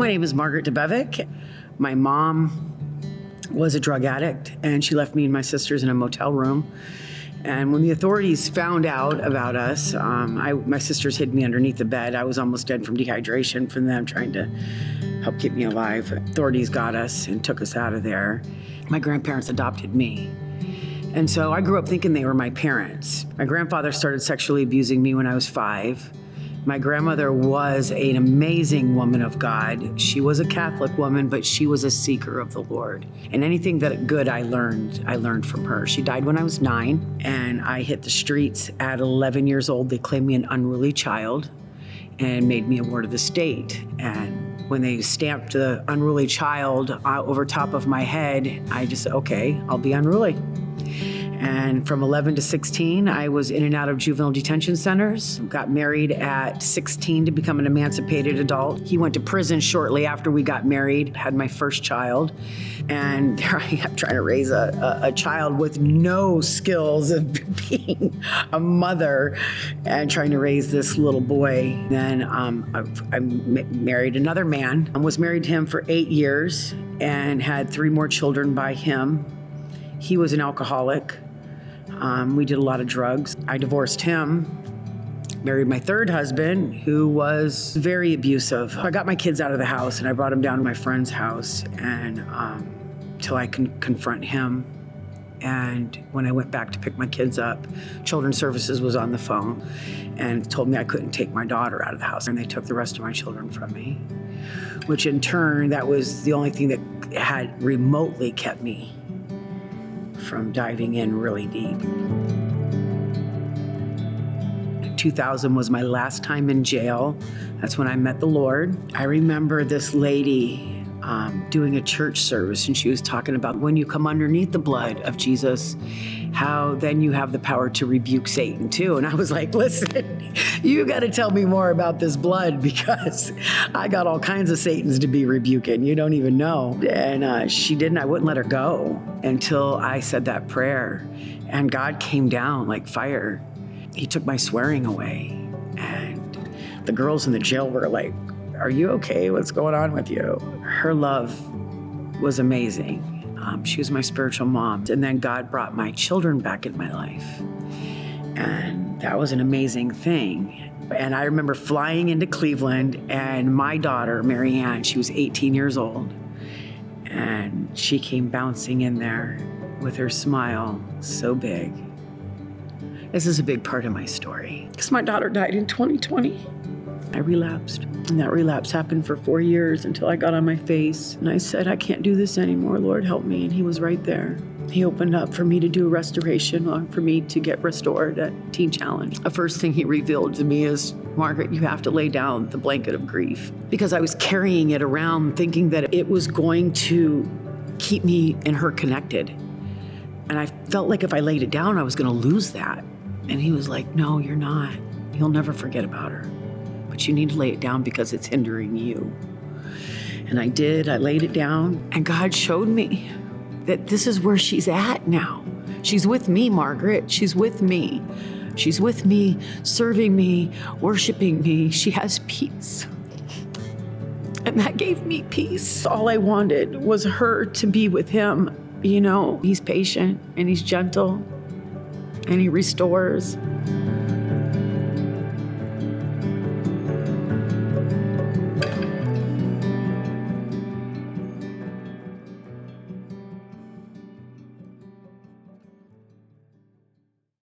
My name is Margaret. My mom was a drug addict, and she left me and my sisters in a motel room. And when the authorities found out about us, my sisters hid me underneath the bed. I was almost dead from dehydration from them trying to help keep me alive. Authorities got us and took us out of there. My grandparents adopted me. And so I grew up thinking they were my parents. My grandfather started sexually abusing me when I was 5. My grandmother was an amazing woman of God. She was a Catholic woman, but she was a seeker of the Lord. And anything that good I learned from her. She died when I was 9, and I hit the streets at 11 years old. They claimed me an unruly child and made me a ward of the state. And when they stamped the unruly child over top of my head, I just said, okay, I'll be unruly. And from 11 to 16, I was in and out of juvenile detention centers. Got married at 16 to become an emancipated adult. He went to prison shortly after we got married, had my first child. And there I am trying to raise a child with no skills of being a mother and trying to raise this little boy. Then I married another man. I was married to him for 8 years and had 3 more children by him. He was an alcoholic. We did a lot of drugs. I divorced him, married my third husband, who was very abusive. I got my kids out of the house and I brought them down to my friend's house and till I can confront him. And when I went back to pick my kids up, Children's Services was on the phone and told me I couldn't take my daughter out of the house. And they took the rest of my children from me, which in turn, that was the only thing that had remotely kept me from diving in really deep. 2000 was my last time in jail. That's when I met the Lord. I remember this lady doing a church service, and she was talking about when you come underneath the blood of Jesus, how then you have the power to rebuke Satan too. And I was like, listen, you got to tell me more about this blood, because I got all kinds of Satans to be rebuking. You don't even know. And she didn't. I wouldn't let her go until I said that prayer. And God came down like fire. He took my swearing away. And the girls in the jail were like, are you okay? What's going on with you? Her love was amazing. She was my spiritual mom. And then God brought my children back in my life. And that was an amazing thing. And I remember flying into Cleveland, and my daughter, Marianne, she was 18 years old. And she came bouncing in there with her smile so big. This is a big part of my story, because my daughter died in 2020. I relapsed, and that relapse happened for 4 years until I got on my face. And I said, I can't do this anymore. Lord, help me. And he was right there. He opened up for me to do a restoration, for me to get restored at Teen Challenge. The first thing he revealed to me is, Margaret, you have to lay down the blanket of grief. Because I was carrying it around thinking that it was going to keep me and her connected. And I felt like if I laid it down, I was going to lose that. And he was like, no, you're not. You'll never forget about her. But you need to lay it down because it's hindering you. And I did. I laid it down. And God showed me that this is where she's at now. She's with me, Margaret. She's with me. She's with me, serving me, worshiping me. She has peace. And that gave me peace. All I wanted was her to be with him. You know, he's patient and he's gentle and he restores.